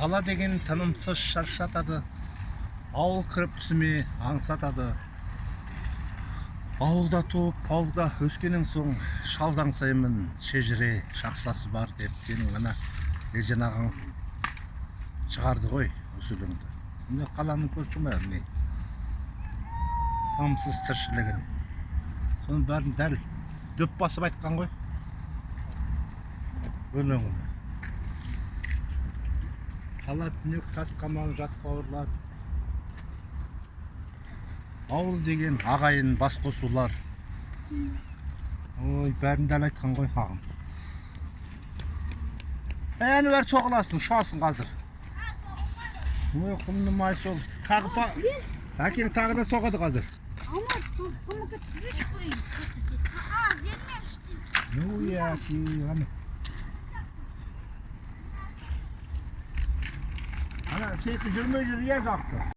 Қала деген тынымсыз шаршатады. Ауыл кіріп түсіме аңсатады. Ауылда туып, ауылда өскенен соң шалдаңсаймын, шежіре шақсасы бар деп сенің ғана Елжан ағаң шығарды ғой осы өлеңді. Міне қаланың көрші ме не? Тынымсыз тіршілігін. Соның бәрін дәл дөп басып айтқан ғой өлеңді. Қала түнек тас қамал жат бауырлар. Ауыл деген ағайын бас қосулар. Ой, бәрін дәл айтқан ғой ағам. Әнуар соғыласың, шуасың қазір. Ой, құмны май сол. Тағы па... Әкең тағы да соғады қазір. Ama sonuçta düş burayı. Ну, яки, ана, сеті жүрмей жүр, я жақты.